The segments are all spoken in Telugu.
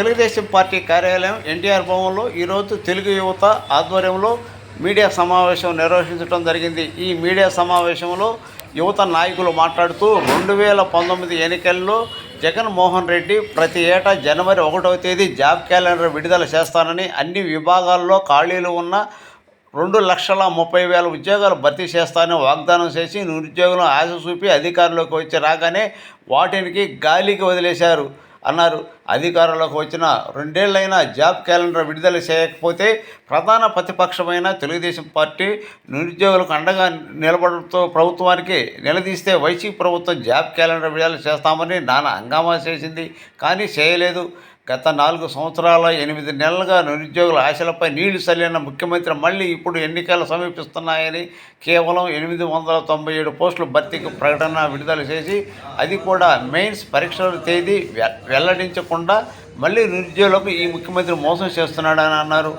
తెలుగుదేశం పార్టీ కార్యాలయం ఎన్టీఆర్ భవన్లో ఈరోజు తెలుగు యువత ఆధ్వర్యంలో మీడియా సమావేశం నిర్వహించడం జరిగింది. ఈ మీడియా సమావేశంలో యువత నాయకులు మాట్లాడుతూ 2019 ఎన్నికల్లో జగన్మోహన్ రెడ్డి ప్రతి ఏటా జనవరి 1వ తేదీ జాబ్ క్యాలెండర్ విడుదల చేస్తానని, అన్ని విభాగాల్లో ఖాళీలు ఉన్న 2,30,000 ఉద్యోగాలు భర్తీ చేస్తానని వాగ్దానం చేసి నిరుద్యోగులను ఆశ చూపి అధికారంలోకి వచ్చి రాగానే వాటికి గాలికి వదిలేశారు అన్నారు. అధికారంలోకి వచ్చిన 2 ఏళ్లైనా జాబ్ క్యాలెండర్ విడుదల చేయకపోతే ప్రధాన ప్రతిపక్షమైన తెలుగుదేశం పార్టీ నిరుద్యోగులకు అండగా నిలబడంతో ప్రభుత్వానికి నిలదీస్తే వైసీపీ ప్రభుత్వం జాబ్ క్యాలెండర్ విడుదల చేస్తామని నానా హంగామా చేసింది. కానీ చేయలేదు. గత 4 సంవత్సరాల 8 నెలలుగా నిరుద్యోగుల ఆశలపై నీళ్లు చల్లిన ముఖ్యమంత్రి మళ్ళీ ఇప్పుడు ఎన్నికలు సమీపిస్తున్నాయని కేవలం 897 పోస్టుల భర్తీకి ప్రకటన విడుదల చేసి, అది కూడా మెయిన్స్ పరీక్షల తేదీ వెల్లడించకుండా మళ్ళీ నిరుద్యోగులకు ఈ ముఖ్యమంత్రి మోసం చేస్తున్నాడని అన్నారు.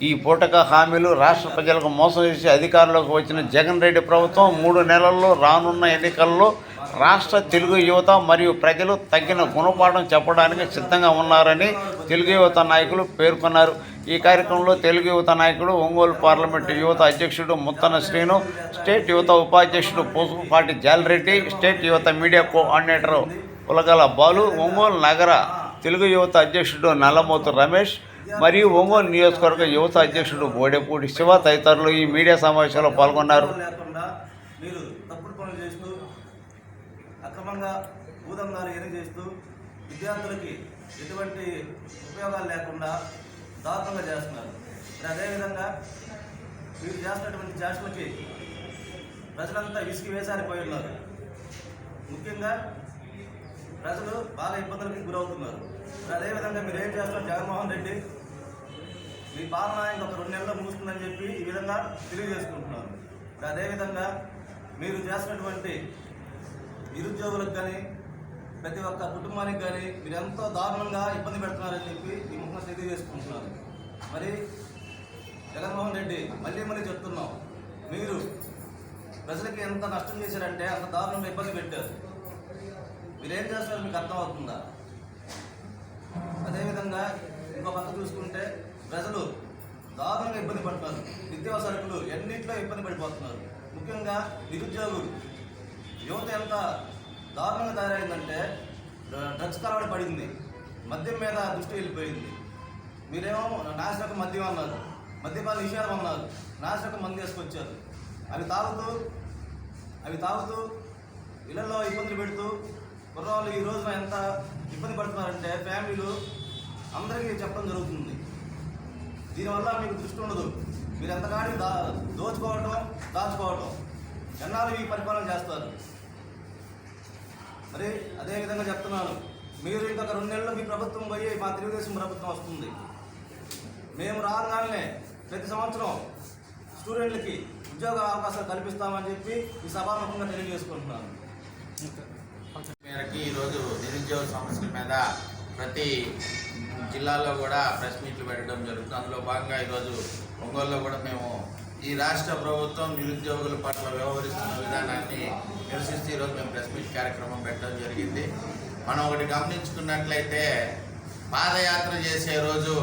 ఈ పూటక హామీలు రాష్ట్ర ప్రజలకు మోసం చేసి అధికారంలోకి వచ్చిన జగన్ రెడ్డి ప్రభుత్వం 3 నెలల్లో రానున్న ఎన్నికల్లో రాష్ట్ర తెలుగు యువత మరియు ప్రజలు తగిన గుణపాఠం చెప్పడానికి సిద్ధంగా ఉన్నారని తెలుగు యువత నాయకులు పేర్కొన్నారు. ఈ కార్యక్రమంలో తెలుగు యువత నాయకుడు, ఒంగోలు పార్లమెంటు యువత అధ్యక్షుడు ముత్తన శ్రీను, స్టేట్ యువత ఉపాధ్యక్షుడు పూసుపాటి జాలరెడ్డి, స్టేట్ యువత మీడియా కోఆర్డినేటర్ పులగల బాలు, ఒంగోలు నగర తెలుగు యువత అధ్యక్షుడు నల్లమోతు రమేష్ మరియు ఒంగోలు నియోజకవర్గ యువత అధ్యక్షుడు బోడెపూడి శివ తదితరులు ఈ మీడియా సమావేశంలో పాల్గొన్నారు. అక్రమంగా భూదందాలు ఎన్ని చేస్తూ విద్యార్థులకి ఎటువంటి ఉపయోగాలు లేకుండా దారుణంగా చేస్తున్నారు. అదేవిధంగా మీరు చేస్తున్నటువంటి చేష్టలకి ప్రజలంతా విసిగి వేసారిపోయి ఉన్నారు. ముఖ్యంగా ప్రజలు బాగా ఇబ్బందులకి గురవుతున్నారు. అదేవిధంగా మీరు ఏం చేస్తున్నారు? జగన్మోహన్ రెడ్డి మీ పాలన ఇంకొక 2 నెలల్లో ముగుస్తుందని చెప్పి ఈ విధంగా తెలియజేసుకుంటున్నారు. అదేవిధంగా మీరు చేస్తున్నటువంటి నిరుద్యోగులకు కానీ ప్రతి ఒక్క కుటుంబానికి కానీ మీరు ఎంతో దారుణంగా ఇబ్బంది పెడుతున్నారని చెప్పి ఈ ముఖ్యంగా తెలియజేసుకుంటున్నారు. మరి జగన్మోహన్ రెడ్డి మళ్ళీ చెప్తున్నాం, మీరు ప్రజలకి ఎంత నష్టం చేశారంటే అంత దారుణంగా ఇబ్బంది పెట్టారు. మీరేం చేస్తారో మీకు అర్థమవుతుందా? అదేవిధంగా ఇంకో పక్క చూసుకుంటే ప్రజలు దారుణంగా ఇబ్బంది పడుతున్నారు. నిత్యావసరకులు ఎన్నింటిలో ఇబ్బంది పడిపోతున్నారు. ముఖ్యంగా నిరుద్యోగులు యువత ఎంత దారుణంగా తయారైందంటే డ్రగ్స్ కలవడి పడింది, మద్యం మీద దృష్టి వెళ్ళిపోయింది. మీరేమో నాశనక మద్యం అన్నారు, మద్యపాన విషయాలు అన్నారు, నాశనక మంది వేసుకొచ్చారు. అవి తాగుతూ ఇళ్లలో ఇబ్బందులు పెడుతూ కుర్రవాళ్ళు ఈ రోజున ఎంత ఇబ్బంది పడుతున్నారంటే ఫ్యామిలీలు అందరికీ చెప్పడం జరుగుతుంది. దీనివల్ల మీకు దృష్టి ఉండదు. మీరు ఎంతగాని దాచుకోవటం ఎన్నాళ్ళు ఈ పరిపాలన చేస్తారు. మరి అదేవిధంగా చెప్తున్నాను, మీరు ఇంకొక 2 నెలల్లో మీ ప్రభుత్వం పోయి మా తెలుగుదేశం ప్రభుత్వం వస్తుంది. మేము రాగానే ప్రతి సంవత్సరం స్టూడెంట్లకి ఉద్యోగ అవకాశాలు కల్పిస్తామని చెప్పి ఈ సభాముఖంగా తెలియజేసుకుంటున్నాను. మేరకి ఈరోజు నిరుద్యోగ సమస్యల మీద ప్రతి జిల్లాలో కూడా ప్రెస్ మీట్లు పెట్టడం జరుగుతుంది. అందులో భాగంగా ఈరోజు ఒంగోలులో కూడా మేము ఈ రాష్ట్ర ప్రభుత్వం నిరుద్యోగుల పట్ల వ్యవహరిస్తున్న విధానాన్ని నిరసిస్తూ ఈరోజు మేము ప్రెస్ మీట్ కార్యక్రమం పెట్టడం జరిగింది. మనం ఒకటి గమనించుకున్నట్లయితే పాదయాత్ర చేసే రోజు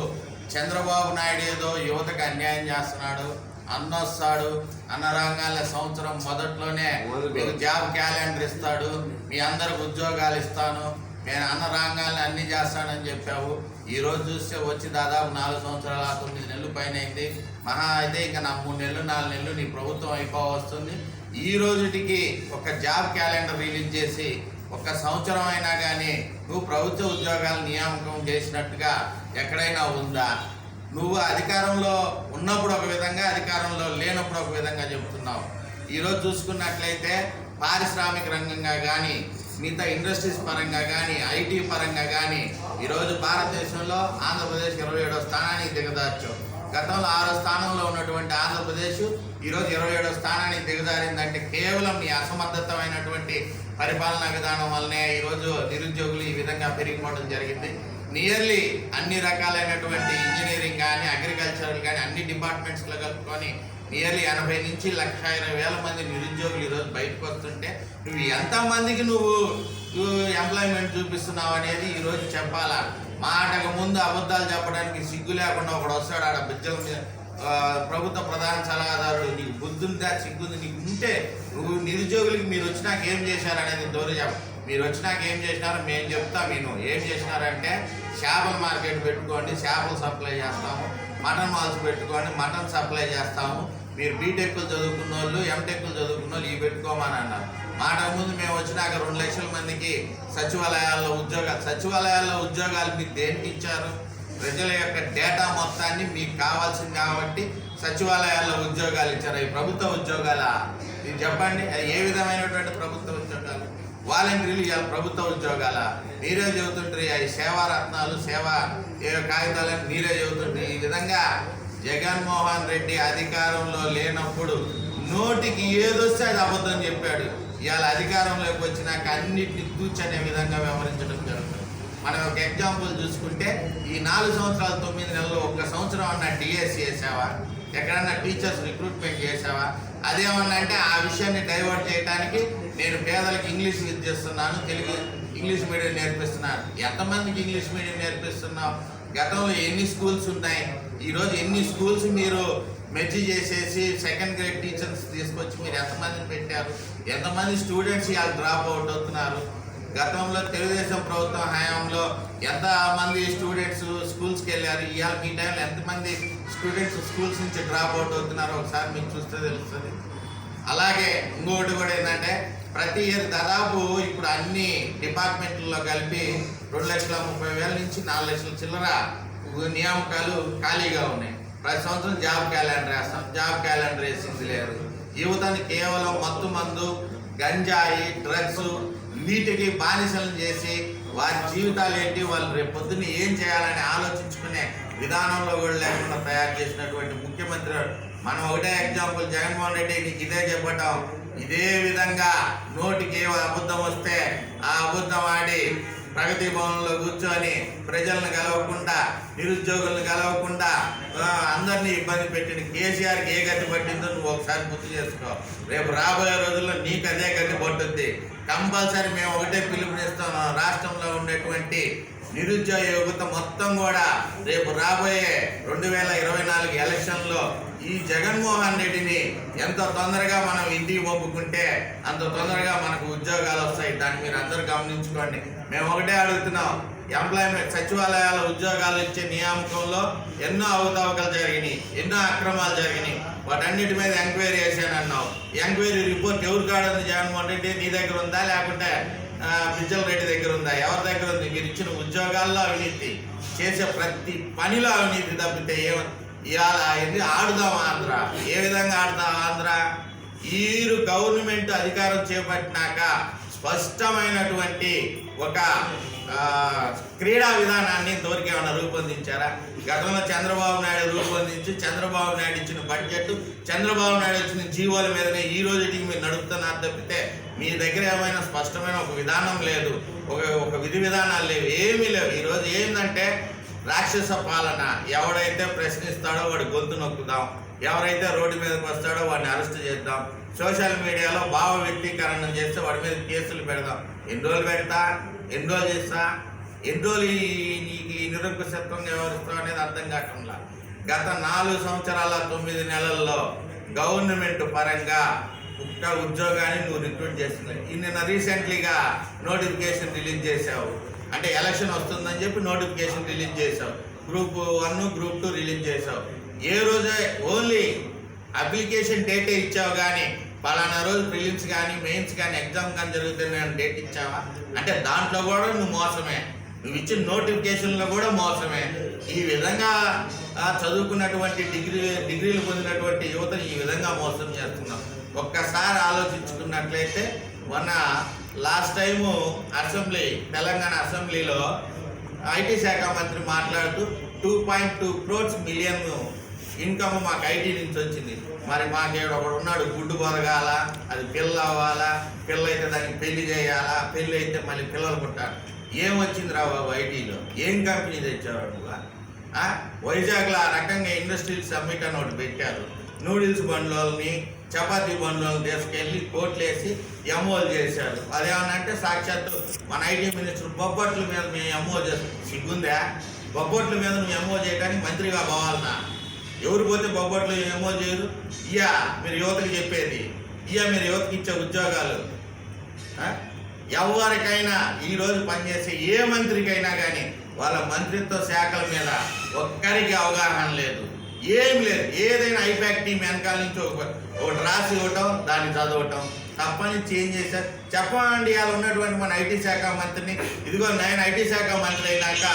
చంద్రబాబు నాయుడు ఏదో యువతకు అన్యాయం చేస్తున్నాడు, అన్నొస్తాడు, అన్న రంగాల సంవత్సరం మొదట్లోనే మీకు జాబ్ క్యాలెండర్ ఇస్తాడు, మీ అందరికి ఉద్యోగాలు ఇస్తాను, నేను అన్న రంగాలను అన్నీ చేస్తానని చెప్పావు. ఈరోజు చూస్తే వచ్చి దాదాపు 4 సంవత్సరాల 9 నెలలు పైన అయింది. మహా అయితే ఇంకా నా 3 నెలలు 4 నెలలు నీ ప్రభుత్వం అయిపోవస్తుంది. ఈ రోజుటికి ఒక జాబ్ క్యాలెండర్ రిలీజ్ చేసి 1 సంవత్సరం అయినా కానీ నువ్వు ప్రభుత్వ ఉద్యోగాలు నియామకం చేసినట్టుగా ఎక్కడైనా ఉందా? నువ్వు అధికారంలో ఉన్నప్పుడు ఒక విధంగా, అధికారంలో లేనప్పుడు ఒక విధంగా చెబుతున్నావు. ఈరోజు చూసుకున్నట్లయితే పారిశ్రామిక రంగంగా కానీ, మిగతా ఇండస్ట్రీస్ పరంగా కానీ, ఐటీ పరంగా కానీ ఈరోజు భారతదేశంలో ఆంధ్రప్రదేశ్ 27వ స్థానానికి దిగజార్చావు. గతంలో 6వ స్థానంలో ఉన్నటువంటి ఆంధ్రప్రదేశ్ ఈరోజు 27వ స్థానానికి దిగజారిందంటే కేవలం నీ అసమర్థతమైనటువంటి పరిపాలనా విధానం వల్లనే ఈరోజు నిరుద్యోగులు ఈ విధంగా పెరిగిపోవడం జరిగింది. నియర్లీ అన్ని రకాలైనటువంటి ఇంజనీరింగ్ కానీ, అగ్రికల్చరల్ కానీ అన్ని డిపార్ట్మెంట్స్లో కలుపుకొని నియర్లీ 80 నుంచి 1,20,000 మంది నిరుద్యోగులు ఈరోజు బయటకు వస్తుంటే నువ్వు ఎంతమందికి నువ్వు ఎంప్లాయ్మెంట్ చూపిస్తున్నావు అనేది ఈరోజు చెప్పాలా. మాటకు ముందు అబద్ధాలు చెప్పడానికి సిగ్గు లేకుండా ఒకడు వస్తాడు ఆడ బిజ్జల మీద. ప్రభుత్వ ప్రధాన సలహాదారుడు, నీకు బుద్ధుందా, సిగ్గుంది నీకు ఉంటే నువ్వు నిరుద్యోగులకి మీరు వచ్చినాక ఏం చేశారనేది దూరం చెప్పు. మీరు వచ్చినాక ఏం చేసినారో మేము చెప్తా. మీరు ఏం చేసినారంటే చేపల మార్కెట్ పెట్టుకోండి, చేపలు సప్లై చేస్తాము. మటన్ మాల్స్ పెట్టుకోండి, మటన్ సప్లై చేస్తాము. మీరు బీటెక్లు చదువుకున్న వాళ్ళు, ఎంటెక్లు చదువుకున్న వాళ్ళు ఇవి పెట్టుకోమని అన్నారు. మాట ముందు మేము వచ్చినాక 2 లక్షల మందికి సచివాలయాల్లో ఉద్యోగాలు మీకు దేనికి ఇచ్చారు? ప్రజల యొక్క డేటా మొత్తాన్ని మీకు కావాల్సింది కాబట్టి సచివాలయాల్లో ఉద్యోగాలు ఇచ్చారు. అవి ప్రభుత్వ ఉద్యోగాలా? ఇది చెప్పండి, అది ఏ విధమైనటువంటి ప్రభుత్వ ఉద్యోగాలు? వాలంటీర్లు ఇవాళ ప్రభుత్వ ఉద్యోగాల? మీరే చెబుతుంటారు అవి సేవారత్నాలు, సేవా కాగితాలని మీరే చెబుతుంటారు. ఈ విధంగా జగన్మోహన్ రెడ్డి అధికారంలో లేనప్పుడు నోటికి ఏదొస్తే అది అబద్ధం చెప్పాడు. ఇవాళ అధికారంలోకి వచ్చినాక అన్నిటిని కూర్చొనే విధంగా వ్యవహరించడం జరుగుతుంది. మనం ఒక ఎగ్జాంపుల్ చూసుకుంటే ఈ 4 సంవత్సరాలు 9 నెలలు 1 సంవత్సరం అన్నా డిఎస్సి చేసావా? ఎక్కడన్నా టీచర్స్ రిక్రూట్మెంట్ చేసావా? అదేమన్నా అంటే ఆ విషయాన్ని డైవర్ట్ చేయడానికి నేను పేదలకు ఇంగ్లీష్ విద్య ఇస్తున్నాను, ఇంగ్లీష్ మీడియం నేర్పిస్తున్నాను. ఎంతమందికి ఇంగ్లీష్ మీడియం నేర్పిస్తున్నావు? గతంలో ఎన్ని స్కూల్స్ ఉన్నాయి? ఈరోజు ఎన్ని స్కూల్స్ మీరు మెర్జీ చేసేసి సెకండ్ గ్రేడ్ టీచర్స్ తీసుకొచ్చి మీరు ఎంతమందిని పెట్టారు? ఎంతమంది స్టూడెంట్స్ ఇవాళ డ్రాప్ అవుట్ అవుతున్నారు? గతంలో తెలుగుదేశం ప్రభుత్వం హయాంలో ఎంతమంది స్టూడెంట్స్ స్కూల్స్కి వెళ్ళారు? ఇవాళ మీ టైంలో ఎంతమంది స్టూడెంట్స్ స్కూల్స్ నుంచి డ్రాప్ అవుట్ అవుతున్నారో ఒకసారి మీకు చూస్తే తెలుస్తుంది. అలాగే ఇంకొకటి కూడా ఏంటంటే ప్రతి ఇయర్ దాదాపు ఇప్పుడు అన్ని డిపార్ట్మెంట్లలో కలిపి 2,30,000 నుంచి 4 లక్షల చిల్లర నియామకాలు ఖాళీగా ఉన్నాయి. ప్రతి సంవత్సరం జాబ్ క్యాలెండర్ వేస్తాం, జాబ్ క్యాలెండర్ వేసింది లేదు. యువతని కేవలం మత్తు మందు, గంజాయి, డ్రగ్స్ వీటికి బానిసలను చేసి వారి జీవితాలు ఏంటి, వాళ్ళు రేపు పొద్దున్న ఏం చేయాలని ఆలోచించుకునే విధానంలో కూడా లేకుండా తయారు చేసినటువంటి ముఖ్యమంత్రి. మనం ఒకటే ఎగ్జాంపుల్, జగన్మోహన్ రెడ్డి నీకు ఇదే చెప్పటం, ఇదే విధంగా నోటికి ఏ అబద్ధం వస్తే ఆ అబద్ధం ఆడి ప్రగతి భవన్లో కూర్చొని ప్రజలను కలవకుండా, నిరుద్యోగులను కలవకుండా అందరినీ ఇబ్బంది పెట్టిన కేసీఆర్కి ఏ గతి పట్టిందో నువ్వు ఒకసారి గుర్తు చేసుకో. రేపు రాబోయే రోజుల్లో నీకు అదే గతి పట్టుద్ది. కంపల్సరీ మేము ఒకటే పిలుపునిస్తాం, రాష్ట్రంలో ఉండేటువంటి నిరుద్యోగ యువత మొత్తం కూడా రేపు రాబోయే 2024 ఎలక్షన్లో ఈ జగన్మోహన్ రెడ్డిని ఎంత తొందరగా మనం ఇంటికి పంపుకుంటే అంత తొందరగా మనకు ఉద్యోగాలు వస్తాయి. దాన్ని మీరు అందరూ గమనించుకోండి. మేము ఒకటే అడుగుతున్నాం, ఎంప్లాయ్మెంట్ సచివాలయాల ఉద్యోగాలు ఇచ్చే నియామకంలో ఎన్నో అవకతవకలు జరిగినాయి, ఎన్నో అక్రమాలు జరిగినాయి. వాటన్నిటి మీద ఎంక్వైరీ చేశానన్నావు. ఎంక్వైరీ రిపోర్ట్ ఎవరు కాడుంది? జగన్మోహన్ రెడ్డి నీ దగ్గర ఉందా, లేకుంటే బిజ్జల రెడ్డి దగ్గర ఉందా? ఎవరి దగ్గర ఉంది? మీరు ఇచ్చిన ఉద్యోగాల్లో అవినీతి, చేసే ప్రతి పనిలో అవినీతి తప్పితే ఇవాళ ఇది ఆడుదాం ఆంధ్ర. ఏ విధంగా ఆడుదాం ఆంధ్ర? ఈరు గవర్నమెంట్ అధికారం చేపట్టినాక స్పష్టమైనటువంటి ఒక క్రీడా విధానాన్ని ఇంతవరకు ఏమైనా రూపొందించారా? గతంలో చంద్రబాబు నాయుడు రూపొందించి చంద్రబాబు నాయుడు ఇచ్చిన బడ్జెట్, చంద్రబాబు నాయుడు ఇచ్చిన జీవోల మీదనే ఈ రోజుకి మీరు నడుపుతున్నారు తప్పితే మీ దగ్గర ఏమైనా స్పష్టమైన ఒక విధానం లేదు, ఒక విధి విధానాలు లేవు, ఏమీ లేవు. ఈరోజు ఏంటంటే రాక్షస పాలన. ఎవడైతే ప్రశ్నిస్తాడో వాడి గొంతు నొక్కుదాం, ఎవరైతే రోడ్డు మీదకి వస్తాడో వాడిని అరెస్ట్ చేద్దాం, సోషల్ మీడియాలో భావ వ్యక్తీకరణ చేస్తే వాడి మీద కేసులు పెడదాం. ఎన్ని రోజులు పెడతా, ఎన్ని రోజులు చేస్తా, ఎన్ని రోజులు ఈ నిరంకుశత్వంగా వ్యవహరిస్తాం అనేది అర్థం కాకుండా గత 4 సంవత్సరాల 9 నెలల్లో గవర్నమెంట్ పరంగా ఒక్క ఉద్యోగాన్ని నువ్వు రిక్రూట్ చేస్తున్నావు. నిన్న రీసెంట్లీగా నోటిఫికేషన్ రిలీజ్ చేసావు. అంటే ఎలక్షన్ వస్తుందని చెప్పి నోటిఫికేషన్ రిలీజ్ చేసావు. గ్రూప్ 1, గ్రూప్ 2 రిలీజ్ చేసావు. ఏ రోజే ఓన్లీ అప్లికేషన్ డేటే ఇచ్చావు కానీ పలానా రోజు ప్రిలిమ్స్ కానీ మెయిన్స్ కానీ ఎగ్జామ్ కానీ జరుగుతున్నాయని డేట్ ఇచ్చావా? అంటే దాంట్లో కూడా నువ్వు మోసమే, నువ్వు ఇచ్చిన నోటిఫికేషన్లో కూడా మోసమే. ఈ విధంగా చదువుకున్నటువంటి డిగ్రీలు పొందినటువంటి యువతను ఈ విధంగా మోసం చేస్తున్నాం. ఒక్కసారి ఆలోచించుకున్నట్లయితే మొన్న లాస్ట్ టైము తెలంగాణ అసెంబ్లీలో ఐటీ శాఖ మంత్రి మాట్లాడుతూ 2.2 crores మిలియన్ ఇన్కమ్ మాకు ఐటీ నుంచి వచ్చింది. మరి మాకేడు ఒకడు ఉన్నాడు, గుడ్డు బొరగాల, అది పిల్ల అవ్వాలా, పిల్ల అయితే దానికి పెళ్లి చేయాలా, పెళ్ళి అయితే మళ్ళీ పిల్లలు పుట్టాలి. ఏం వచ్చింది రా బాబు ఐటీలో? ఏం కంపెనీ తెచ్చావు నువ్వు? వైజాగ్లో ఆ రకంగా ఇండస్ట్రియల్ సమ్మిట్ అని ఒకటి పెట్టారు. నూడిల్స్ బండ్లని చపాతీ బండ్లను తీసుకెళ్ళి కోట్లేసి ఎంఓలు చేశారు. అదేమనంటే సాక్షాత్తు మన ఐటీ మినిస్టర్ బొబ్బట్ల మీద మేము ఎంఓ చేస్తాం. సిగ్గుందా? బొబ్బట్ల మీద నువ్వు ఎంఓ చేయడానికి మంత్రిగా పోవాలన్నా? ఎవరు పోతే బొబ్బట్లు ఎంఓ చేయరు? ఇయ్యా మీరు యువతకి చెప్పేది, ఇయ్యా మీరు యువతకి ఇచ్చే ఉద్యోగాలు. ఎవరికైనా ఈరోజు పనిచేసే ఏ మంత్రికైనా కానీ వాళ్ళ మంత్రిత్వ శాఖల మీద ఒక్కరికి అవగాహన లేదు, ఏం లేదు. ఏదైనా ఐపాక్ టీం వెనకాల నుంచి ఒకటి రాసి ఇవ్వటం, దాన్ని చదవటం తప్పని చేంజ్ చేశారు. చెప్పండి, ఇవాళ ఉన్నటువంటి మన ఐటీ శాఖ మంత్రిని, ఇదిగో నేను ఐటీ శాఖ మంత్రి అయినాక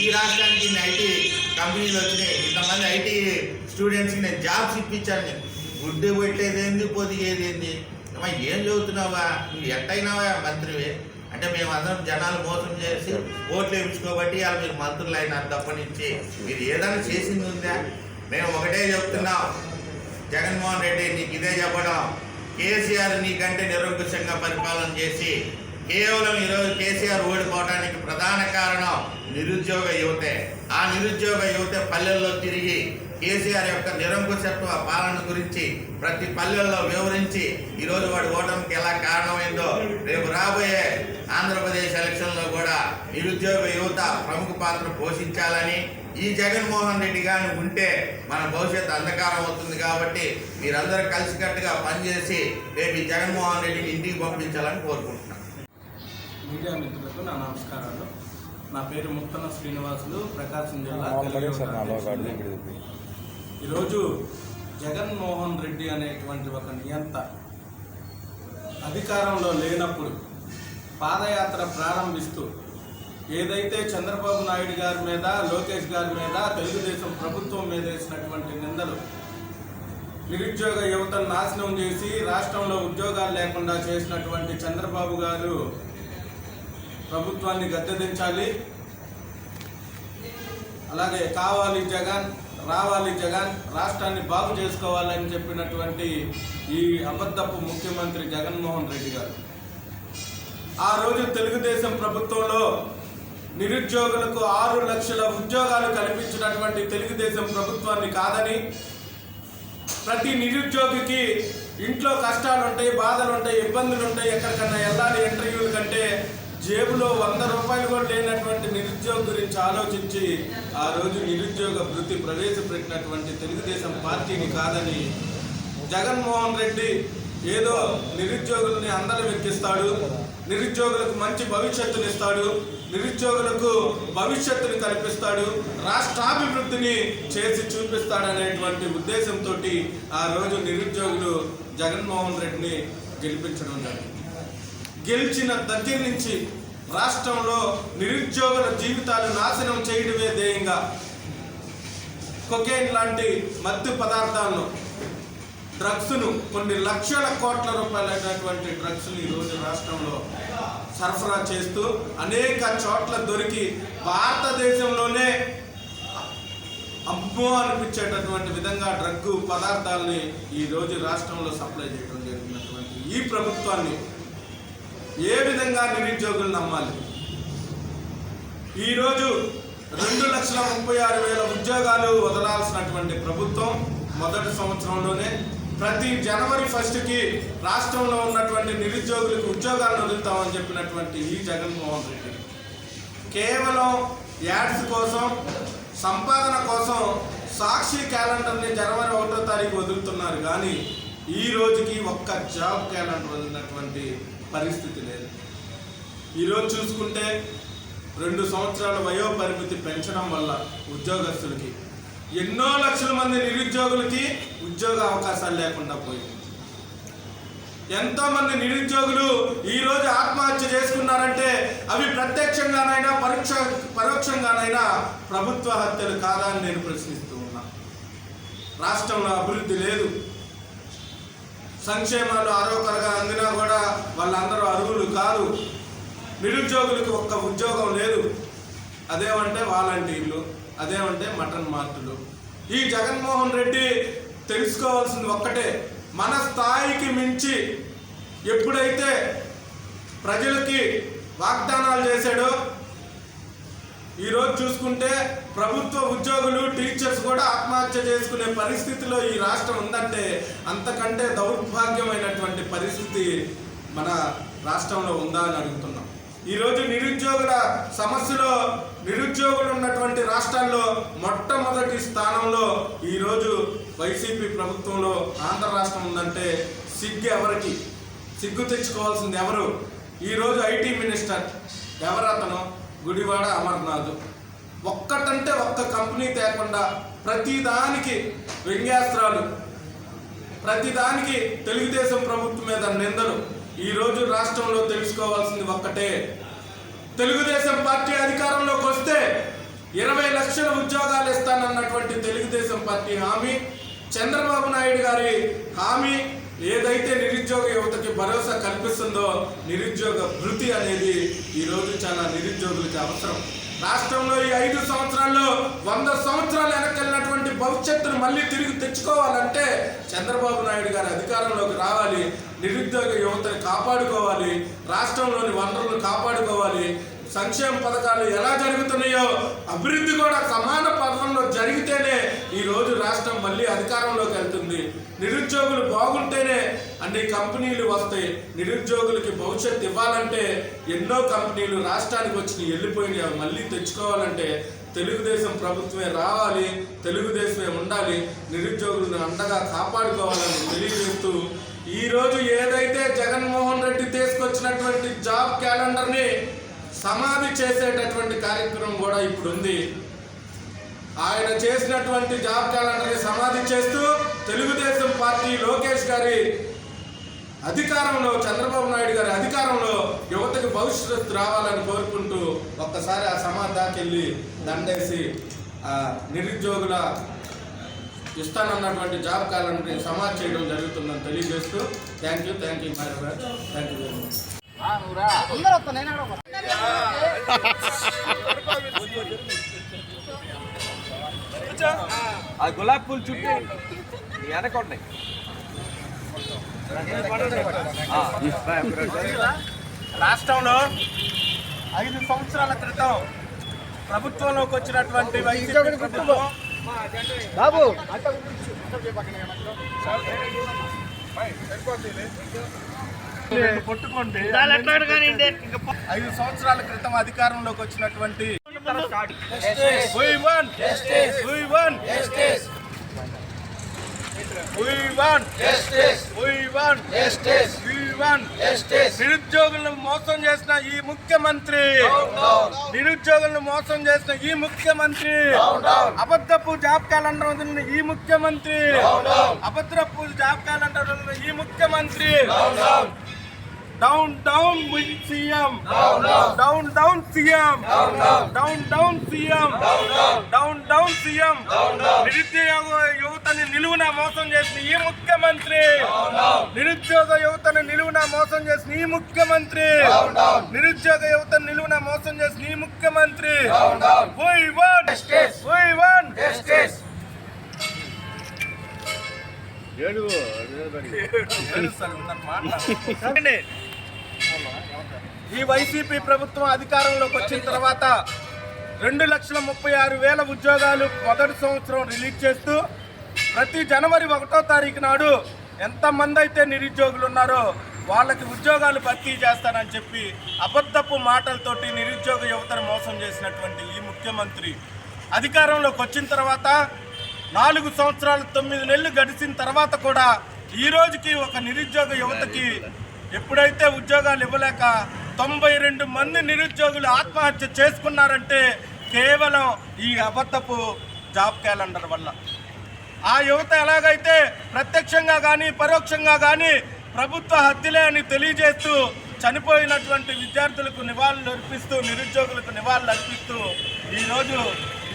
ఈ రాష్ట్రానికి ఐటీ కంపెనీలు వచ్చినాయి, ఇంతమంది ఐటీ స్టూడెంట్స్కి నేను జాబ్స్ ఇప్పించాను. గుడ్డు పెట్టేదేంది, పొదిగేదేంది? ఏం చదువుతున్నావా నువ్వు? ఎట్టయినావా మంత్రివే? అంటే మేము అందరం జనాలు మోసం చేసి ఓట్లు వేయించుకోబట్టి వాళ్ళు మీరు మంత్రులు అయినారు తప్పనించి మీరు ఏదైనా చేసింది ఉందా? మేము ఒకటే చెప్తున్నాం, జగన్మోహన్ రెడ్డి నీకు ఇదే చెప్పడం, కేసీఆర్ నీకంటే నిరంకుశంగా పరిపాలన చేసి కేవలం ఈరోజు కేసీఆర్ ఓడిపోవడానికి ప్రధాన కారణం నిరుద్యోగ యువతే. ఆ నిరుద్యోగ యువత పల్లెల్లో తిరిగి కేసీఆర్ యొక్క నిరంకుశత్వ పాలన గురించి ప్రతి పల్లెల్లో వివరించి ఈరోజు వాడి ఓటమికి ఎలా కారణమైందో రేపు రాబోయే ఆంధ్రప్రదేశ్ ఎలక్షన్లో కూడా నిరుద్యోగ యువత ప్రముఖ పాత్ర పోషించాలని, ఈ జగన్మోహన్ రెడ్డి గాని ఉంటే మన భవిష్యత్తు అంధకారం అవుతుంది. కాబట్టి మీరందరూ కలిసికట్టుగా పనిచేసి రేపు ఈ జగన్మోహన్ రెడ్డిని ఇంటికి పంపించాలని కోరుకుంటున్నాను. మీడియా మిత్రులకు నా నమస్కారాలు. నా పేరు ముత్తన శ్రీనివాసులు, ప్రకాశం జిల్లా. ఈరోజు జగన్మోహన్ రెడ్డి అనేటువంటి ఒక నియంత అధికారంలో లేనప్పుడు పాదయాత్ర ప్రారంభిస్తూ ఏదైతే చంద్రబాబు నాయుడు గారి మీద, లోకేష్ గారి మీద, తెలుగుదేశం ప్రభుత్వం మీద వేసినటువంటి నిందలు, నిరుద్యోగ యువతను నాశనం చేసి రాష్ట్రంలో ఉద్యోగాలు లేకుండా చేసినటువంటి చంద్రబాబు గారు ప్రభుత్వాన్ని గద్దెదించాలి, అలాగే కావాలి జగన్, రావాలి జగన్, రాష్ట్రాన్ని బాగు చేసుకోవాలని చెప్పినటువంటి ఈ అబద్ధపు ముఖ్యమంత్రి జగన్మోహన్ రెడ్డి గారు ఆ రోజు తెలుగుదేశం ప్రభుత్వంలో నిరుద్యోగులకు 6 లక్షల ఉద్యోగాలు కల్పించినటువంటి తెలుగుదేశం ప్రభుత్వాన్ని కాదని, ప్రతి నిరుద్యోగికి ఇంట్లో కష్టాలు ఉంటాయి, బాధలు ఉంటాయి, ఇబ్బందులు ఉంటాయి, ఎక్కడికన్నా వెళ్ళాలి ఇంటర్వ్యూల కంటే జేబులో 100 రూపాయలు కూడా లేనటువంటి నిరుద్యోగ గురించి ఆలోచించి ఆ రోజు నిరుద్యోగ వృత్తి ప్రవేశపెట్టినటువంటి తెలుగుదేశం పార్టీని కాదని జగన్మోహన్ రెడ్డి ఏదో నిరుద్యోగుల్ని అందరం ఎక్కిస్తాడు, నిరుద్యోగులకు మంచి భవిష్యత్తుని ఇస్తాడు, నిరుద్యోగులకు భవిష్యత్తుని కల్పిస్తాడు, రాష్ట్రాభివృద్ధిని చేసి చూపిస్తాడనేటువంటి ఉద్దేశంతో ఆ రోజు నిరుద్యోగులు జగన్మోహన్ రెడ్డిని గెలిపించడం జరిగింది. గెలిచిన దగ్గర నుంచి రాష్ట్రంలో నిరుద్యోగుల జీవితాలు నాశనం చేయడమే ధ్యేయంగా కొకైన్ లాంటి మత్తు పదార్థాలను, డ్రగ్స్ను, కొన్ని లక్షల కోట్ల రూపాయలైనటువంటి డ్రగ్స్ను ఈరోజు రాష్ట్రంలో సరఫరా చేస్తూ అనేక చోట్ల దొరికి భారతదేశంలోనే అమ్మో అనిపించేటటువంటి విధంగా డ్రగ్ పదార్థాలని ఈరోజు రాష్ట్రంలో సప్లై చేయడం జరిగినటువంటి ఈ ప్రభుత్వాన్ని ఏ విధంగా నిరుద్యోగులు నమ్మాలి? ఈరోజు 2,36,000 ఉద్యోగాలు వదలాల్సినటువంటి ప్రభుత్వం మొదటి సంవత్సరంలోనే ప్రతి జనవరి 1కి రాష్ట్రంలో ఉన్నటువంటి నిరుద్యోగులకు ఉద్యోగాలను వదులుతామని చెప్పినటువంటి ఈ జగన్మోహన్ రెడ్డి కేవలం యాడ్స్ కోసం, సంపాదన కోసం సాక్షి క్యాలెండర్ని జనవరి 1వ తారీఖు వదులుతున్నారు. కానీ ఈ రోజుకి ఒక్క జాబ్ క్యాలెండర్ వదిలినటువంటి పరిస్థితి లేదు. ఈరోజు చూసుకుంటే 2 సంవత్సరాల వయో పరిమితి పెంచడం వల్ల ఉద్యోగస్తులకి ఎన్నో లక్షల మంది నిరుద్యోగులకి ఉద్యోగ అవకాశాలు లేకుండా పోయింది. ఎంతోమంది నిరుద్యోగులు ఈరోజు ఆత్మహత్య చేసుకున్నారంటే అవి ప్రత్యక్షంగానైనా పరోక్షంగానైనా ప్రభుత్వ హత్యలు కాదా అని నేను ప్రశ్నిస్తూ ఉన్నా. రాష్ట్రంలో అభివృద్ధి లేదు, సంక్షేమాలు ఆరోగ్యంగా అందినా కూడా వాళ్ళందరూ అర్హులు కాదు, నిరుద్యోగులకు ఒక్క ఉద్యోగం లేదు. అదేమంటే వాలంటీర్లు, అదేమంటే మటన్ మార్టులు. ఈ జగన్మోహన్ రెడ్డి తెలుసుకోవాల్సింది ఒక్కటే, మన స్థాయికి మించి ఎప్పుడైతే ప్రజలకి వాగ్దానాలు చేశాడో ఈరోజు చూసుకుంటే ప్రభుత్వ ఉద్యోగులు టీచర్స్ కూడా ఆత్మహత్య చేసుకునే పరిస్థితిలో ఈ రాష్ట్రం ఉందంటే అంతకంటే దౌర్భాగ్యమైనటువంటి పరిస్థితి మన రాష్ట్రంలో ఉందా అని అడుగుతున్నాం. ఈరోజు నిరుద్యోగుల సమస్యలో నిరుద్యోగులు ఉన్నటువంటి రాష్ట్రాల్లో మొట్టమొదటి స్థానంలో ఈరోజు వైసీపీ ప్రభుత్వంలో ఆంధ్ర రాష్ట్రం ఉందంటే ఎవరికి సిగ్గు తెచ్చుకోవాల్సింది ఎవరు? ఈరోజు ఐటీ మినిస్టర్ ఎవరతను? గుడివాడ అమర్నాథ్. ఒక్కటంటే ఒక్క కంపెనీ తేకుండా ప్రతిదానికి వ్యంగ్యాస్త్రాలు, ప్రతిదానికి తెలుగుదేశం ప్రభుత్వం మీద నిందలు. ఈరోజు రాష్ట్రంలో తెలుసుకోవాల్సింది ఒక్కటే, తెలుగుదేశం పార్టీ అధికారంలోకి వస్తే 20 లక్షల ఉద్యోగాలు ఇస్తానన్నటువంటి తెలుగుదేశం పార్టీ హామీ, చంద్రబాబు నాయుడు గారి హామీ ఏదైతే నిరుద్యోగ యువతకి భరోసా కల్పిస్తుందో నిరుద్యోగ భృతి అనేది ఈరోజు చాలా నిరుద్యోగులకి అవసరం. రాష్ట్రంలో ఈ 5 సంవత్సరాల్లో 100 సంవత్సరాలు వెనకెళ్ళినటువంటి భవిష్యత్తును మళ్ళీ తిరిగి తెచ్చుకోవాలంటే చంద్రబాబు నాయుడు గారి అధికారంలోకి రావాలి, నిరుద్యోగ యువతని కాపాడుకోవాలి, రాష్ట్రంలోని వనరులను కాపాడుకోవాలి, సంక్షేమ పథకాలు ఎలా జరుగుతున్నాయో అభివృద్ధి కూడా సమాన పథకంలో జరిగితేనే ఈరోజు రాష్ట్రం మళ్ళీ అధికారంలోకి వెళ్తుంది. నిరుద్యోగులు బాగుంటేనే అన్ని కంపెనీలు వస్తాయి. నిరుద్యోగులకి భవిష్యత్తు ఇవ్వాలంటే ఎన్నో కంపెనీలు రాష్ట్రానికి వచ్చి వెళ్ళిపోయినాయి, అవి మళ్ళీ తెచ్చుకోవాలంటే తెలుగుదేశం ప్రభుత్వమే రావాలి, తెలుగుదేశమే ఉండాలి, నిరుద్యోగులను అండగా కాపాడుకోవాలని తెలియజేస్తూ ఈరోజు ఏదైతే జగన్మోహన్ రెడ్డి తీసుకొచ్చినటువంటి జాబ్ క్యాలెండర్ని సమాధి చేసేటటువంటి కార్యక్రమం కూడా ఇప్పుడు ఉంది. ఆయన చేసినటువంటి జాబ్ క్యాలెండర్ని సమాధి చేస్తూ తెలుగుదేశం పార్టీ లోకేష్ గారి అధికారంలో, చంద్రబాబు నాయుడు గారి అధికారంలో యువతకు భవిష్యత్తు రావాలని కోరుకుంటూ ఒక్కసారి ఆ సమాధి దాకెళ్ళి దండేసి నిరుద్యోగుల ఇస్తానన్నటువంటి జాబ్ క్యాలెండర్ని సమాధి చేయడం జరుగుతుందని తెలియజేస్తూ థ్యాంక్ యూ వెరీ మచ్. ఆ గులాబీ పూలు చుట్టూ వెనకుంటాయి. రాష్ట్రంలో 5 సంవత్సరాల క్రితం ప్రభుత్వంలోకి వచ్చినటువంటి వైసీపీ ప్రభుత్వం బాబు 5 సంవత్సరాల క్రితం అధికారంలోకి వచ్చినటువంటి నిరుద్యోగులను మోసం చేసిన ఈ ముఖ్యమంత్రి, నిరుద్యోగులను మోసం చేసిన ఈ ముఖ్యమంత్రి, అబద్ధపు జాబ్ క్యాలెండర్ వదిలిన ఈ ముఖ్యమంత్రి, అబద్ధపు జాబ్ క్యాలెండర్ వదిలిన ఈ ముఖ్యమంత్రి. Down down CM, down down CM, down down CM, down down CM. నిరుద్యోగ యువతని నిలువున మోసం చేసిన ఈ ముఖ్యమంత్రి, నిరుద్యోగ యువతని నిలువున మోసం చేసిన ఈ ముఖ్యమంత్రి, నిరుద్యోగ యువతని నిలువున మోసం చేసిన ఈ ముఖ్యమంత్రి. We want justice. We want justice. ఈ వైసీపీ ప్రభుత్వం అధికారంలోకి వచ్చిన తర్వాత 2,36,000 ఉద్యోగాలు మొదటి సంవత్సరం రిలీజ్ చేస్తూ ప్రతి జనవరి 1వ తారీఖు నాడు ఎంతమంది అయితే నిరుద్యోగులు ఉన్నారో వాళ్ళకి ఉద్యోగాలు భర్తీ చేస్తానని చెప్పి అబద్ధపు మాటలతోటి నిరుద్యోగ యువతను మోసం చేసినటువంటి ఈ ముఖ్యమంత్రి అధికారంలోకి వచ్చిన తర్వాత 4 సంవత్సరాలు 9 నెలలు గడిచిన తర్వాత కూడా ఈ రోజుకి ఒక నిరుద్యోగ యువతకి ఎప్పుడైతే ఉద్యోగాలు ఇవ్వలేక 92 మంది నిరుద్యోగులు ఆత్మహత్య చేసుకున్నారంటే కేవలం ఈ అబద్ధపు జాబ్ క్యాలెండర్ వల్ల. ఆ యువత ఎలాగైతే ప్రత్యక్షంగా కానీ పరోక్షంగా కానీ ప్రభుత్వ హత్యలే అని తెలియజేస్తూ చనిపోయినటువంటి విద్యార్థులకు నివాళులు అర్పిస్తూ, నిరుద్యోగులకు నివాళులు అర్పిస్తూ ఈరోజు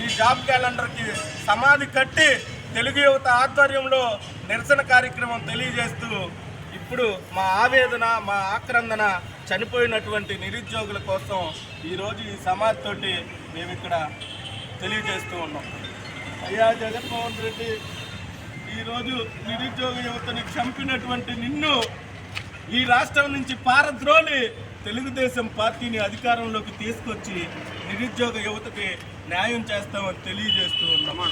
ఈ జాబ్ క్యాలెండర్కి సమాధి కట్టి తెలుగు యువత ఆధ్వర్యంలో నిరసన కార్యక్రమం తెలియజేస్తూ ఇప్పుడు మా ఆవేదన, మా ఆక్రందన చనిపోయినటువంటి నిరుద్యోగుల కోసం ఈరోజు ఈ సమాధితోటి మేము ఇక్కడ తెలియజేస్తూ ఉన్నాం. అయ్యా జగన్మోహన్ రెడ్డి, ఈరోజు నిరుద్యోగ యువతని చంపినటువంటి నిన్ను ఈ రాష్ట్రం నుంచి పారద్రోలి తెలుగుదేశం పార్టీని అధికారంలోకి తీసుకొచ్చి నిరుద్యోగ యువతకి న్యాయం చేస్తామని తెలియజేస్తూ ఉన్నాం.